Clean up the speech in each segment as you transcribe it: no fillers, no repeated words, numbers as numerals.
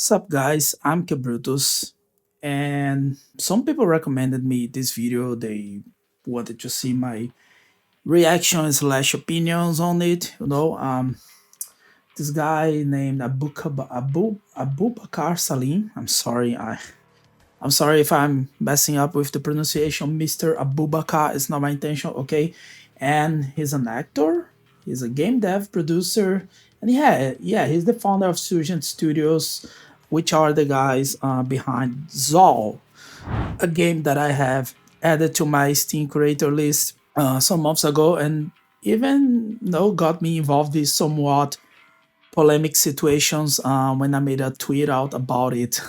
Sup guys, I'm Kabrutus, and some people recommended me this video. They wanted to see my reaction slash opinions on it. This guy named Abubakar Salim. I'm sorry if I'm messing up with the pronunciation. Mr. Abubakar is not my intention, okay? And he's an actor. He's a game dev producer, and he's the founder of Surgeon Studios, which are the guys behind Zol, a game that I have added to my Steam creator list some months ago, and even got me involved with somewhat polemic situations when I made a tweet out about it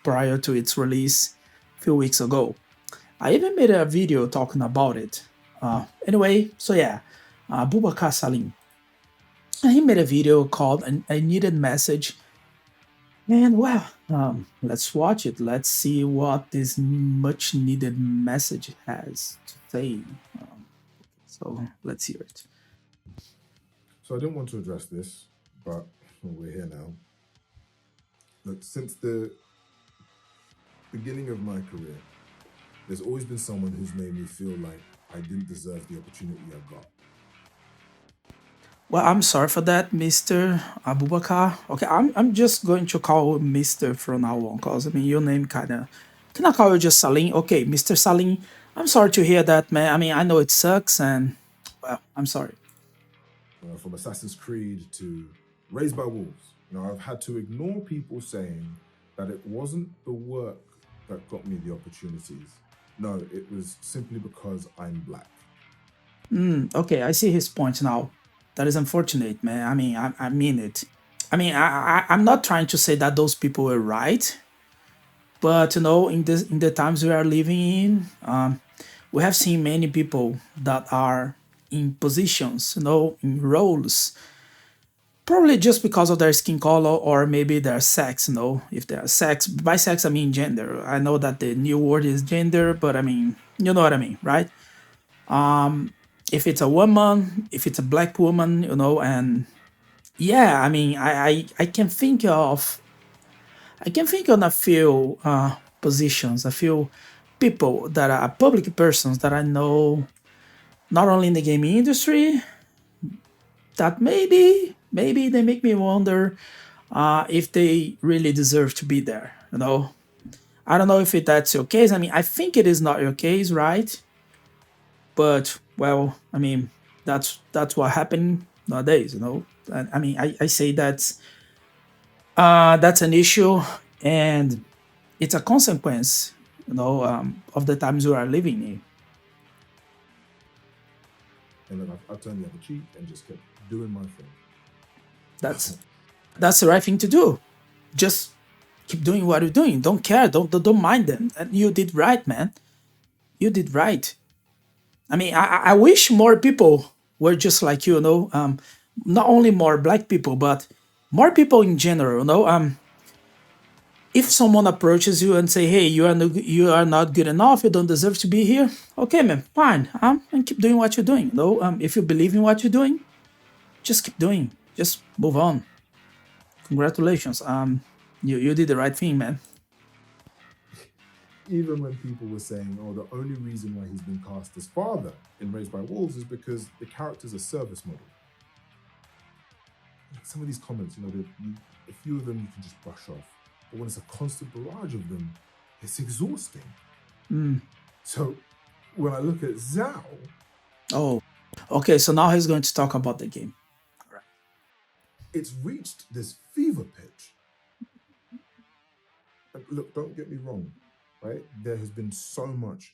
prior to its release a few weeks ago. I even made a video talking about it. Bubakar Salim. He made a video called "A Needed Message," and let's watch it. Let's see what this much needed message has to say. So let's hear it. So I didn't want to address this, but we're here now. Look, since the beginning of my career, there's always been someone who's made me feel like I didn't deserve the opportunity I got. Well, I'm sorry for that, Mr. Abubakar. Okay, I'm just going to call you Mr. from now on, cause I mean your name kinda. Can I call you just Salim? Okay, Mr. Salim. I'm sorry to hear that, man. I mean, I know it sucks, and well, I'm sorry. From Assassin's Creed to Raised by Wolves, I've had to ignore people saying that it wasn't the work that got me the opportunities. No, it was simply because I'm black. Okay, I see his point now. That is unfortunate, man. I mean, I mean it. I mean, I'm not trying to say that those people were right, but in the times we are living in, we have seen many people that are in positions, in roles, probably just because of their skin color or maybe their sex. If they're sex, by sex I mean gender. I know that the new word is gender, but I mean, you know what I mean, right? If it's a woman, if it's a black woman, and yeah, I mean, I can think of a few positions, a few people that are public persons that I know, not only in the gaming industry, that maybe they make me wonder if they really deserve to be there. I don't know if that's your case. I mean, I think it is not your case, right? But well, I mean, that's what happened nowadays. And I mean, I say that's an issue, and it's a consequence, of the times we are living in. And then I turned the other cheek and just kept doing my thing. That's that's the right thing to do. Just keep doing what you're doing. Don't care. Don't mind them. And you did right, man. You did right. I mean, I wish more people were just like you. Not only more black people, but more people in general. If someone approaches you and say, "Hey, you are not good enough. You don't deserve to be here." Okay, man, fine. And keep doing what you're doing. If you believe in what you're doing, just keep doing. Just move on. Congratulations. You did the right thing, man. Even when people were saying, oh, the only reason why he's been cast as father in Raised by Wolves is because the character's a service model. Some of these comments, a few of them you can just brush off. But when it's a constant barrage of them, it's exhausting. So when I look at Zhao, Oh, okay. So now he's going to talk about the game. it's reached this fever pitch. And look, don't get me wrong, right? There has been so much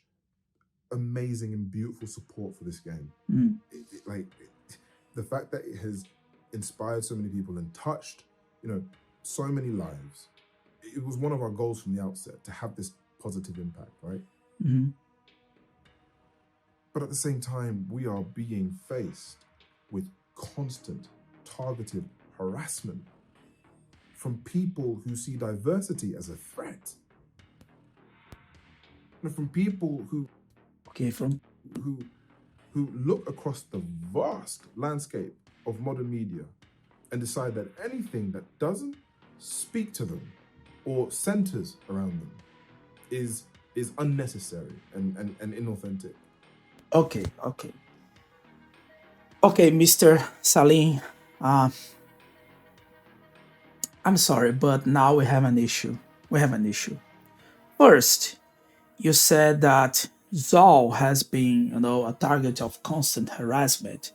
amazing and beautiful support for this game. The fact that it has inspired so many people and touched, so many lives. It was one of our goals from the outset to have this positive impact, right? But at the same time, we are being faced with constant targeted harassment from people who see diversity as a threat. From people who Okay, from who look across the vast landscape of modern media and decide that anything that doesn't speak to them or centers around them is unnecessary and inauthentic. Okay, okay. Okay, Mr. Salim, uh, I'm sorry, but now we have an issue. We have an issue. First, you said that Zol has been, a target of constant harassment.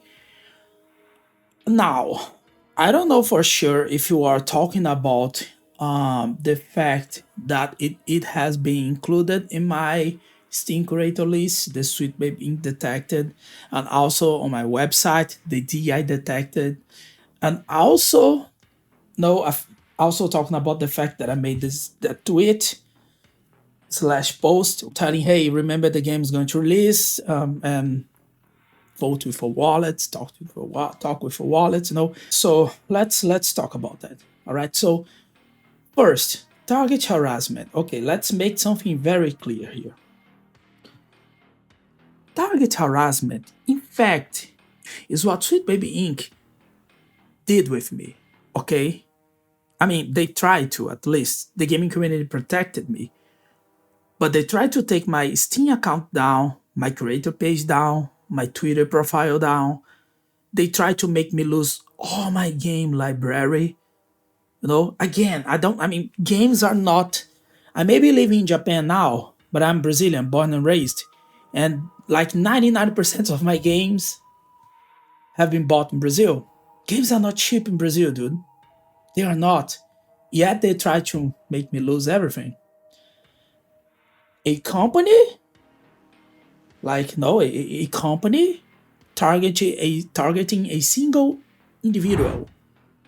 Now, I don't know for sure if you are talking about the fact that it has been included in my Steam creator list, the Sweet Babe being detected, and also on my website, the DI detected, and also no, I've also talking about the fact that I made this that tweet slash post telling, hey, remember the game is going to release, and vote with a wallet, talk with a wallet, So let's talk about that. All right. So first, target harassment. Okay, let's make something very clear here. Target harassment, in fact, is what Sweet Baby Inc. did with me. Okay? I mean, they tried to, at least. The gaming community protected me. But they tried to take my Steam account down, my creator page down, my Twitter profile down. They tried to make me lose all my game library. Again, games are not. I may be living in Japan now, but I'm Brazilian, born and raised. And like 99% of my games have been bought in Brazil. Games are not cheap in Brazil, dude. They are not. Yet they try to make me lose everything. A company, like no, a company targeting a single individual.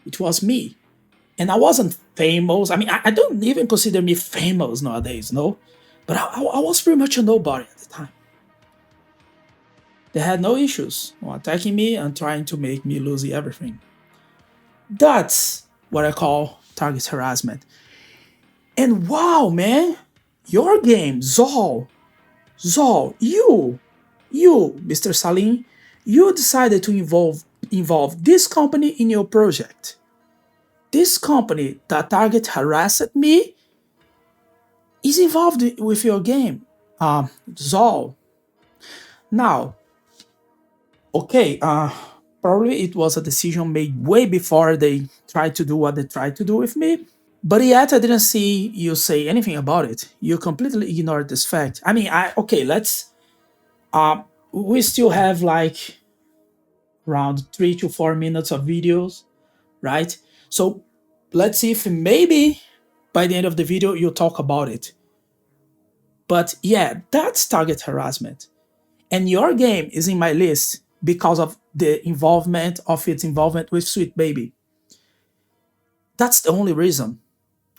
It was me. And I wasn't famous. I mean, I don't even consider me famous nowadays, no? But I was pretty much a nobody at the time. They had no issues attacking me and trying to make me lose everything. That's what I call target harassment. And wow, man, your game, Zol, you, Mr. Salim, you decided to involve this company in your project. This company that target harassed me is involved with your game, Zol. Now, okay, probably it was a decision made way before they tried to do what they tried to do with me. But yet I didn't see you say anything about it. You completely ignored this fact. I mean, we still have like around 3 to 4 minutes of videos, right? So let's see if maybe by the end of the video you'll talk about it. But yeah, that's target harassment. And your game is in my list because of its involvement with Sweet Baby. That's the only reason.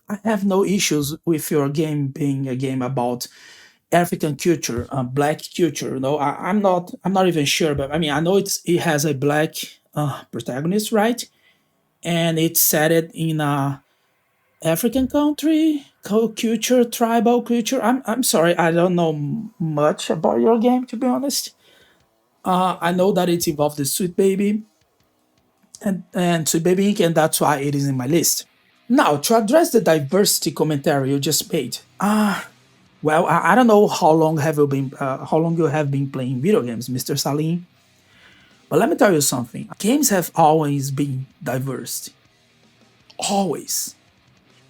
I have no issues with your game being a game about African culture, black culture. I'm not even sure, but I mean, I know it has a black protagonist, right? And it's set it in a African country, culture, tribal culture. I'm sorry, I don't know much about your game, to be honest. I know that it's involved the Sweet Baby and Sweet Baby Inc., and that's why it is in my list. Now, to address the diversity commentary you just made, well, I don't know how long you have been playing video games, Mr. Salim. But let me tell you something. Games have always been diverse. Always.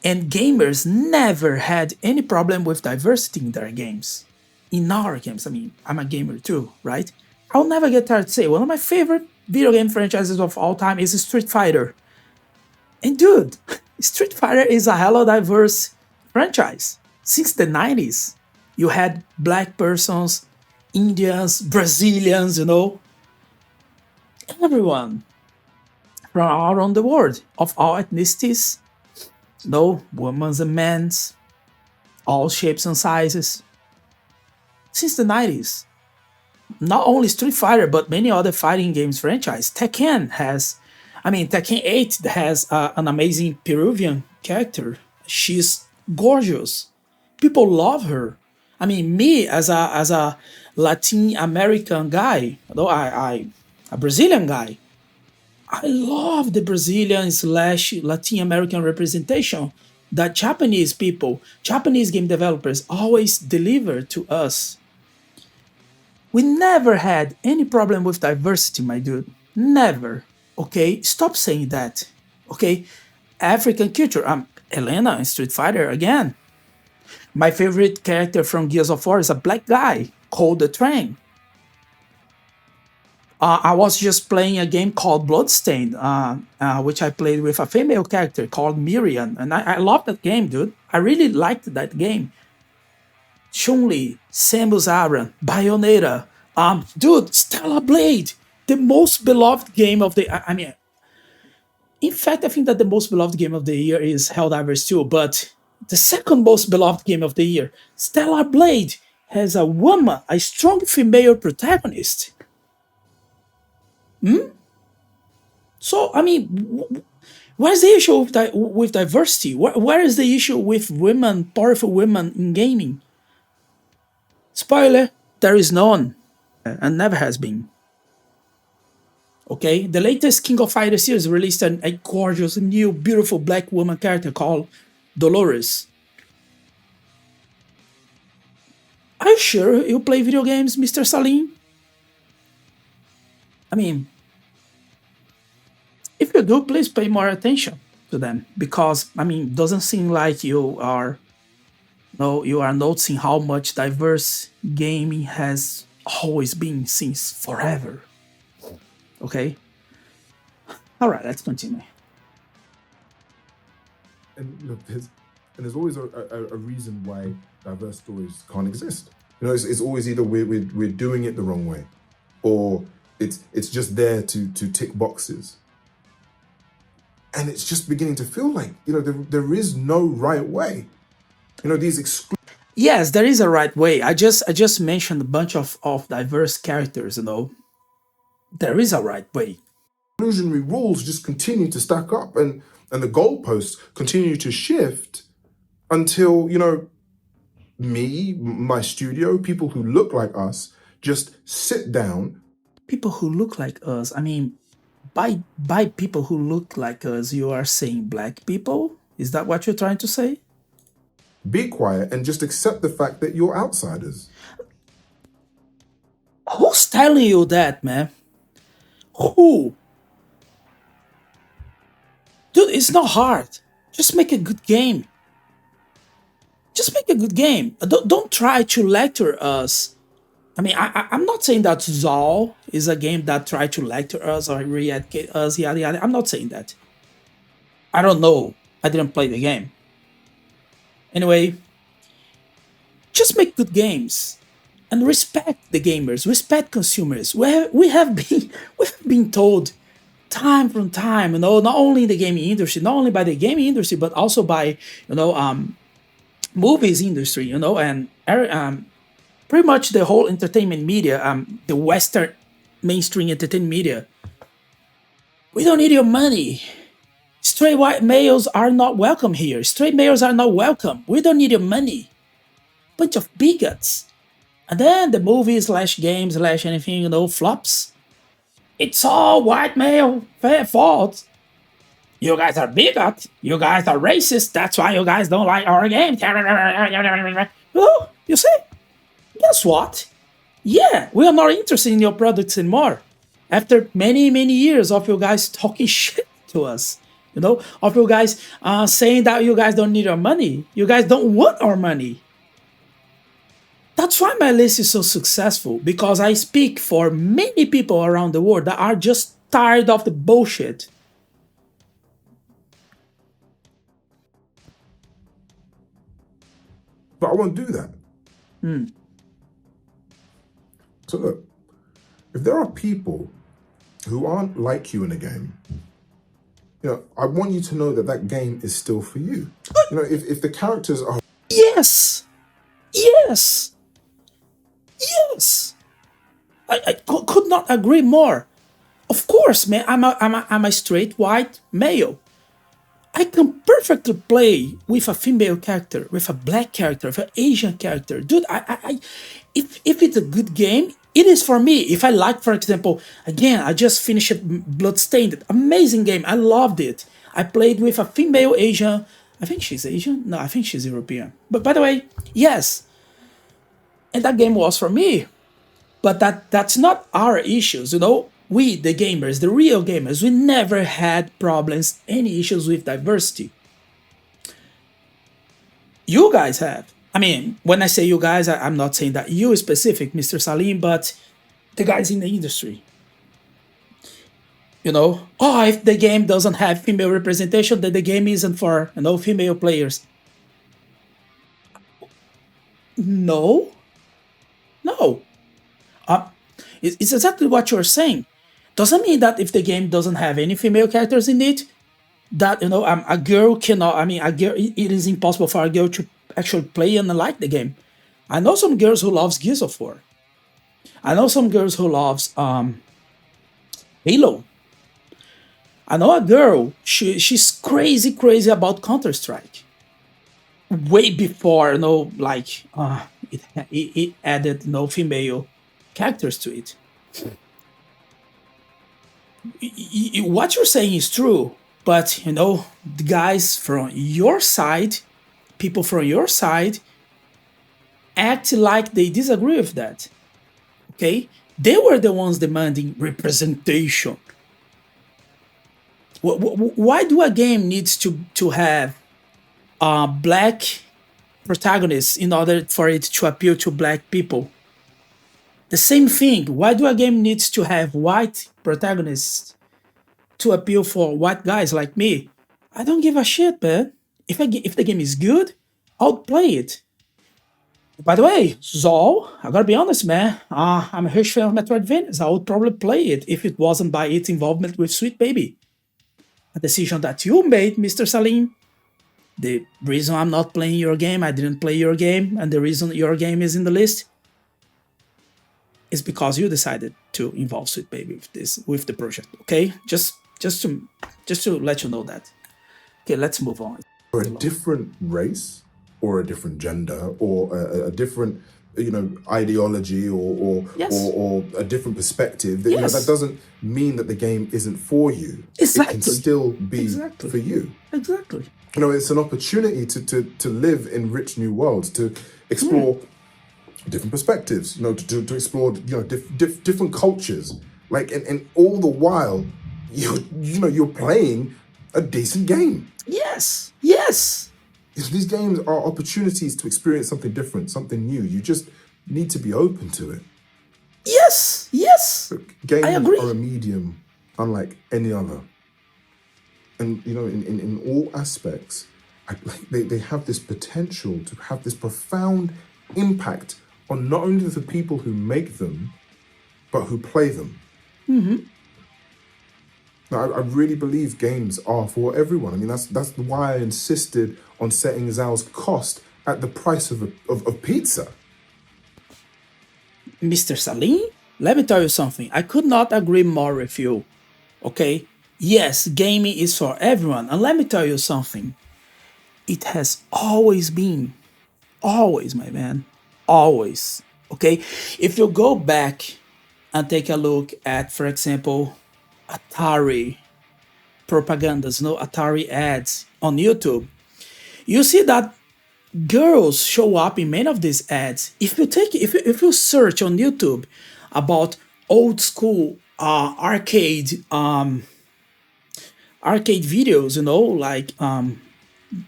And gamers never had any problem with diversity in their games. In our games, I mean, I'm a gamer too, right? I'll never get tired to say one of my favorite video game franchises of all time is Street Fighter. And dude, Street Fighter is a hella diverse franchise. Since the 90s, you had black persons, Indians, Brazilians, everyone from all around the world of all ethnicities, women and men, all shapes and sizes. Since the 90s, not only Street Fighter, but many other fighting games franchise. Tekken 8 has an amazing Peruvian character. She's gorgeous. People love her. I mean, me as a Latin American guy, a Brazilian guy, I love the Brazilian slash Latin American representation that Japanese game developers always deliver to us. We never had any problem with diversity, my dude. Never. Okay? Stop saying that. Okay? African culture. Elena in Street Fighter again. My favorite character from Gears of War is a black guy called the Train. I was just playing a game called Bloodstained, which I played with a female character called Miriam, and I love that game, dude. I really liked that game. Chun-Li, Samus Aran, Bayonetta, dude, Stellar Blade, the most beloved game of the. I mean, in fact, I think that the most beloved game of the year is Helldivers 2, but the second most beloved game of the year, Stellar Blade, has a woman, a strong female protagonist. So, I mean, where's the issue with diversity? Where is the issue with women, powerful women in gaming? Spoiler, there is none, and never has been. Okay, the latest King of Fighters series released a gorgeous, new, beautiful black woman character called Dolores. Are you sure you play video games, Mr. Salim? I mean, if you do, please pay more attention to them, because I mean, it doesn't seem like you are noticing how much diverse gaming has always been since forever. Okay. All right, let's continue. And look, there's always a reason why diverse stories can't exist. You know, it's always either we're doing it the wrong way, or it's just there to tick boxes. And it's just beginning to feel like, you know, there is no right way. You know, these Yes, there is a right way. I just mentioned a bunch of diverse characters, you know. There is a right way. exclusionary rules just continue to stack up, and the goalposts continue to shift until, you know, my studio, people who look like us, just sit down. People who look like us, I mean, by people who look like us, you are saying black people? Is that what you're trying to say? Be quiet and just accept the fact that you're outsiders. Who's telling you that, man? Who? Dude, it's not hard. Just make a good game. Just make a good game. Don't try to lecture us. I mean, I'm not saying that Zal is a game that tried to lecture us or re-educate us, yada yada. I'm not saying that. I don't know. I didn't play the game. Anyway, just make good games and respect the gamers, respect consumers. We have been told time from time, you know, not only in the gaming industry, not only by the gaming industry, but also by, you know, movies industry, you know, and pretty much the whole entertainment media, the Western mainstream entertainment media. We don't need your money. Straight white males are not welcome here. Straight males are not welcome. We don't need your money. Bunch of bigots. And then the movie slash game slash anything, you know, flops. It's all white male fault. You guys are bigot. You guys are racist. That's why you guys don't like our game. Oh, you see? Guess what? Yeah, we are not interested in your products anymore. After many, many years of you guys talking shit to us. You know, of you guys saying that you guys don't need our money. You guys don't want our money. That's why my list is so successful, because I speak for many people around the world that are just tired of the bullshit. But I won't do that. So look, if there are people who aren't like you in a game, you know, I want you to know that that game is still for you. You know, if the characters are... Yes! Yes! Yes! I could not agree more. Of course, man, I'm a straight white male. I can perfectly play with a female character, with a black character, with an Asian character. Dude, if it's a good game, It is for me. If I like, for example, again, I just finished Bloodstained. Amazing game. I loved it. I played with a female Asian. I think she's Asian. No, I think she's European. But by the way, yes, and that game was for me. But that's not our issues, you know. We, the gamers, the real gamers, we never had problems, any issues with diversity. You guys have. I mean, when I say you guys, I'm not saying that you specific, Mr. Salim, but the guys in the industry. You know, oh, if the game doesn't have female representation, then the game isn't for, you know, female players. No, no. Uh, it's exactly what you're saying. Doesn't mean that if the game doesn't have any female characters in it, that, you know, a girl cannot. I mean, a girl. It is impossible for a girl to actually play and like the game. I know some girls who loves Gears of War. I know some girls who loves Halo. I know a girl. She's crazy about Counter Strike. Way before, you know, like it added no female characters to it. What you're saying is true, but you know, the guys from your side, people from your side, act like they disagree with that. Okay, they were the ones demanding representation. Why do a game needs to have black protagonists in order for it to appeal to black people? The same thing. Why do a game needs to have white protagonists to appeal for white guys like me? I don't give a shit, man. If the game is good, I'll play it. By the way, Zol, I gotta be honest, man. I'm a huge fan of Metroidvanias. I would probably play it if it wasn't by its involvement with Sweet Baby. A decision that you made, Mr. Salim. The reason I'm not playing your game, I didn't play your game, and the reason your game is in the list is because you decided to involve Sweet Baby with the project. Okay, just to let you know that. Okay, let's move on. For a different race or a different gender or a different, you know, ideology Yes. or a different perspective, that, you know, Yes. that doesn't mean that the game isn't for you. Exactly. It can still be Exactly. for you. Exactly. You know, it's an opportunity to live in rich new worlds, to explore different perspectives, you know, to explore, you know, different cultures. Like, and all the while, you're playing a decent game. Yes. Yes. These games are opportunities to experience something different, something new. You just need to be open to it. Yes. Yes. Games I agree. are a medium unlike any other. And, you know, in all aspects, they have this potential to have this profound impact on not only the people who make them, but who play them. Now, I really believe games are for everyone. I mean, that's why I insisted on setting Zal's cost at the price of pizza. Mr. Salim, let me tell you something. I could not agree more with you. Okay? Yes, gaming is for everyone. And let me tell you something. It has always been. Always, my man. Always. Okay? If you go back and take a look at, for example, Atari propagandas, no Atari ads on YouTube, you see that girls show up in many of these ads. If you search on YouTube about old school arcade videos, you know, like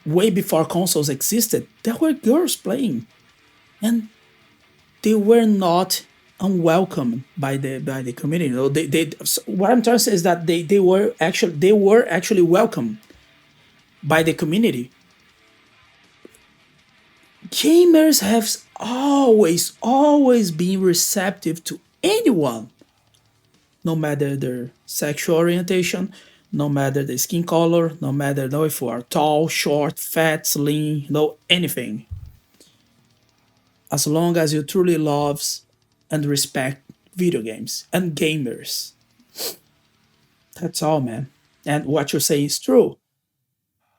way before consoles existed, there were girls playing, and they were not unwelcome by the community. You know, what I'm trying to say is that they were actually welcome by the community. Gamers have always been receptive to anyone, no matter their sexual orientation, no matter the skin color, no matter if you are tall, short, fat, slim, anything. As long as you truly loves and respect video games and gamers. That's all, man. And what you're saying is true.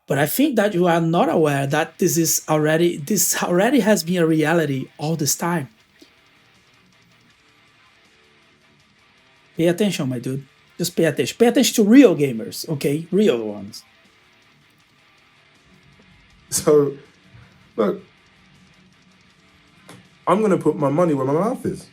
But I think that you are not aware that this already has been a reality all this time. Pay attention, my dude. Just pay attention. Pay attention to real gamers, okay? Real ones. So, look, I'm going to put my money where my mouth is.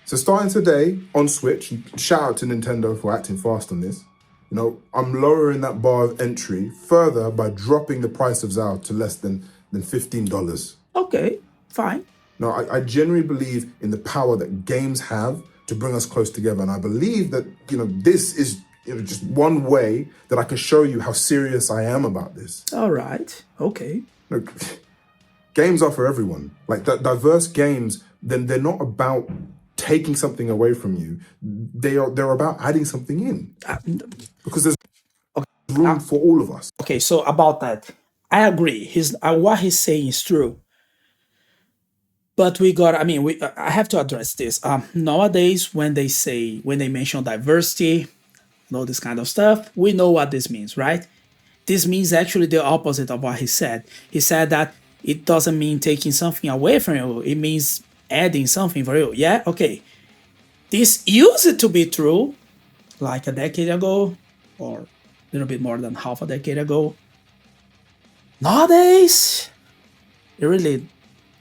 So starting today on Switch, shout out to Nintendo for acting fast on this. You know, I'm lowering that bar of entry further by dropping the price of ZOW to less than $15. Okay, fine. No, I genuinely believe in the power that games have to bring us close together. And I believe that, you know, this is, you know, just one way that I can show you how serious I am about this. All right, okay. Look, games are for everyone. Like, diverse games, then they're not about taking something away from you. They're about adding something in. Because there's room for all of us. Okay, so about that, I agree. What he's saying is true. But I have to address this. Nowadays, when they mention diversity, all this kind of stuff, we know what this means, right? This means actually the opposite of what he said. He said that it doesn't mean taking something away from you. It means adding something for you. Yeah, okay. This used to be true like a decade ago, or a little bit more than half a decade ago. Nowadays, it really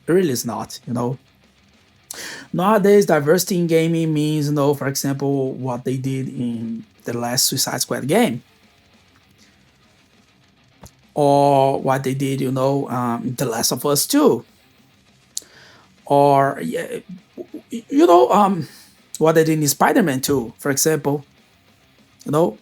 is not, you know. Nowadays, diversity in gaming means, you know, for example, what they did in the last Suicide Squad game. Or what they did, you know, The Last of Us 2. Or, you know, what they did in Spider-Man 2, for example. You know,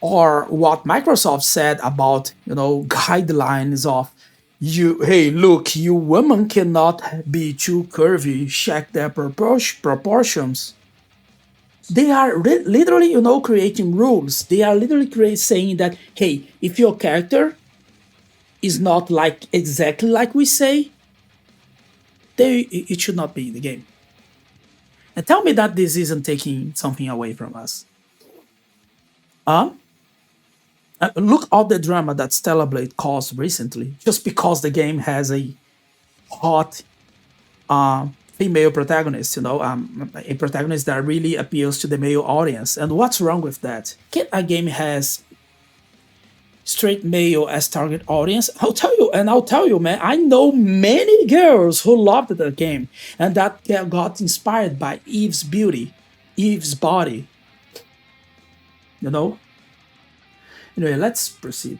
or what Microsoft said about, you know, guidelines of, hey, look, you women cannot be too curvy, check their proportions. They are literally, you know, creating rules. They are literally saying that, hey, if your character is not like exactly like we say, it should not be in the game. And tell me that this isn't taking something away from us. Look at the drama that Stellar Blade caused recently, just because the game has a hot female protagonist, you know, a protagonist that really appeals to the male audience. And what's wrong with that? Can a game has straight male as target audience? I'll tell you, man, I know many girls who loved the game and that got inspired by Eve's beauty, Eve's body, you know? Anyway, let's proceed.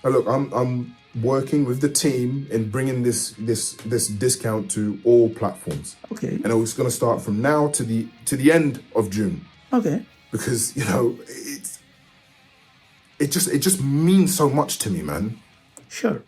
Look, I'm working with the team in bringing this discount to all platforms. Okay. And it's going to start from now to the end of June. Okay. Because, you know, it just means so much to me, man. Sure.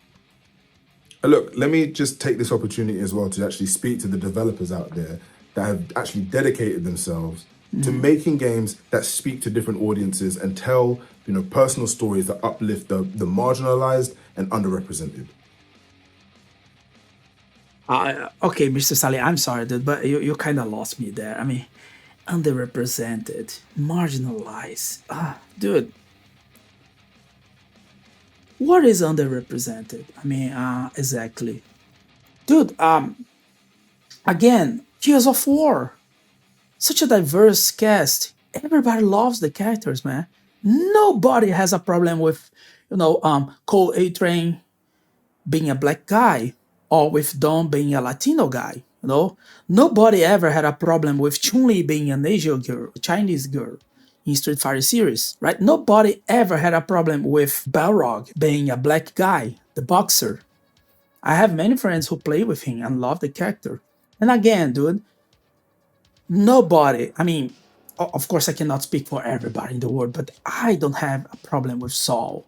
Look, let me just take this opportunity as well to actually speak to the developers out there that have actually dedicated themselves to making games that speak to different audiences and tell, you know, personal stories that uplift the marginalized and underrepresented. Okay, Mr. Salim, I'm sorry, dude, but you kind of lost me there. I mean, underrepresented, marginalized. Dude, what is underrepresented? I mean, exactly. Dude, again, Gears of War. Such a diverse cast. Everybody loves the characters, man. Nobody has a problem with, you know, Cole A-Train being a black guy or with Dom being a Latino guy, you know. Nobody ever had a problem with Chun-Li being an Asian girl, a Chinese girl in Street Fighter series, right? Nobody ever had a problem with Balrog being a black guy, the boxer. I have many friends who play with him and love the character. And again, dude, nobody, I mean, of course I cannot speak for everybody in the world, but I don't have a problem with Saul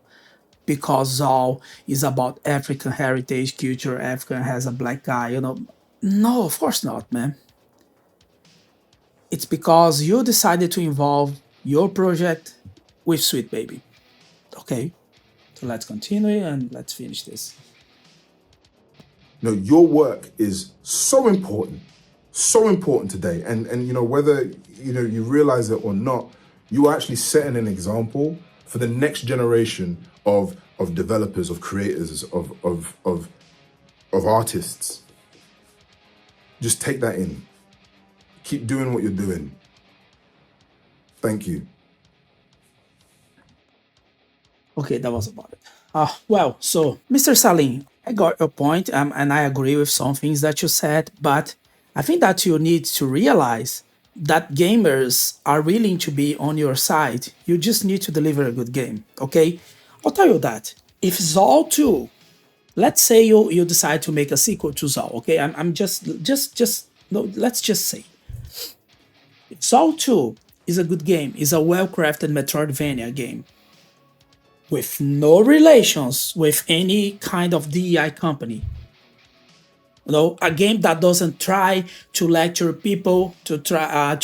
because Saul is about African heritage, culture, Africa has a black guy, you know. No, of course not, man. It's because you decided to involve your project with Sweet Baby. Okay, so let's continue and let's finish this. No, your work is so important today, and you know, whether you know you realize it or not, you are actually setting an example for the next generation of developers, of creators, of artists. Just take that in. Keep doing what you're doing. Thank you. Okay, that was about it. Well, so Mr. Salim, I got your point, and I agree with some things that you said, but I think that you need to realize that gamers are willing to be on your side. You just need to deliver a good game, okay? I'll tell you that. If Zol 2, let's say you decide to make a sequel to Zol, okay? I'm just no, let's just say Zol 2 is a good game, is a well-crafted Metroidvania game with no relations with any kind of DEI company. A game that doesn't try to lecture people to try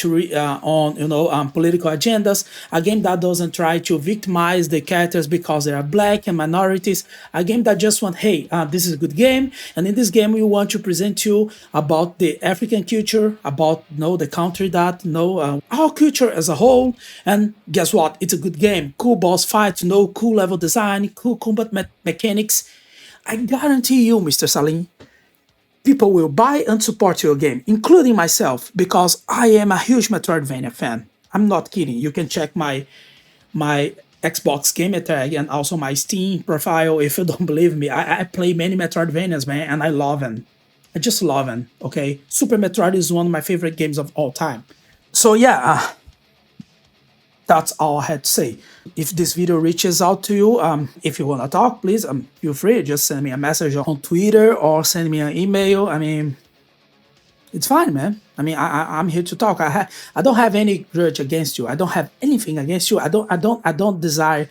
on political agendas. A game that doesn't try to victimize the characters because they are black and minorities. A game that just want, hey, this is a good game, and in this game we want to present you about the African culture, about the country that our culture as a whole. And guess what? It's a good game. Cool boss fights, cool level design, cool combat mechanics. I guarantee you, Mr. Salim, people will buy and support your game, including myself, because I am a huge Metroidvania fan. I'm not kidding. You can check my Xbox gamer tag and also my Steam profile if you don't believe me. I play many Metroidvanias, man, and I love them. I just love them, okay? Super Metroid is one of my favorite games of all time. So yeah, that's all I had to say. If this video reaches out to you, if you want to talk, please feel free. Just send me a message on Twitter or send me an email. I mean, it's fine, man. I mean, I'm here to talk. I don't have any grudge against you. I don't have anything against you. I don't desire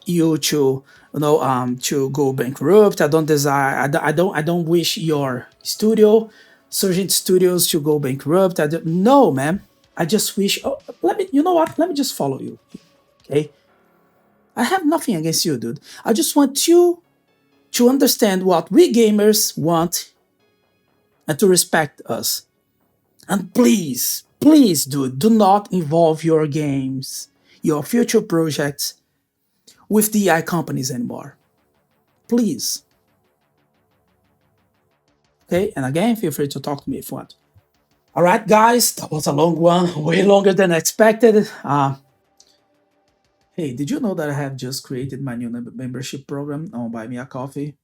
you to to go bankrupt. I don't desire. I don't wish your studio, Surgent Studios, to go bankrupt. No, man. I just wish. Oh, you know what? Let me just follow you. Okay. I have nothing against you, dude. I just want you to understand what we gamers want and to respect us. And please, please, dude, do not involve your games, your future projects with DI companies anymore. Please. Okay. And again, feel free to talk to me if you want. All right, guys, that was a long one, way longer than expected. Hey, did you know that I have just created my new membership program on Buy Me a Coffee?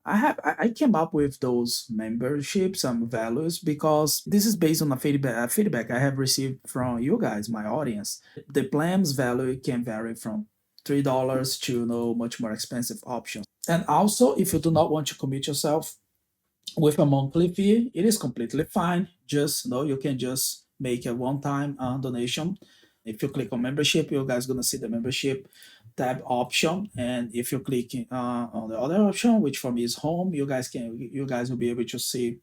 I came up with those memberships and values because this is based on a feedback I have received from you guys, my audience. The plan's value can vary from $3 to much more expensive options. And also, if you do not want to commit yourself with a monthly fee, it is completely fine. Just you can just make a one-time donation. If you click on membership, you guys gonna see the membership tab option, and if you click on the other option, which for me is home, you guys will be able to see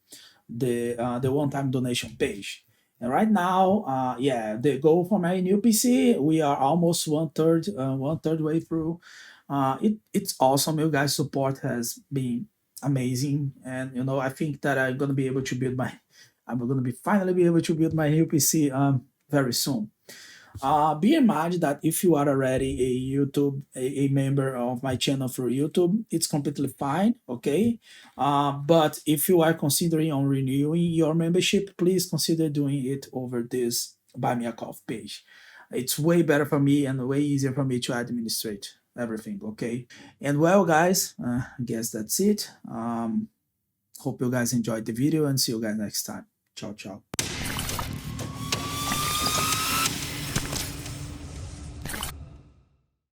the one-time donation page. And right now, yeah, the goal for my new PC, we are almost one third way through. It's awesome. You guys' support has been amazing, and I think that I'm gonna be finally be able to build my new PC very soon. Be in mind that if you are already a member of my channel through YouTube, it's completely fine, okay? But if you are considering on renewing your membership, please consider doing it over this Buy Me a Coffee page. It's way better for me and way easier for me to administrate everything, okay? And well, guys, I guess that's it. Hope you guys enjoyed the video and see you guys next time. Ciao, ciao.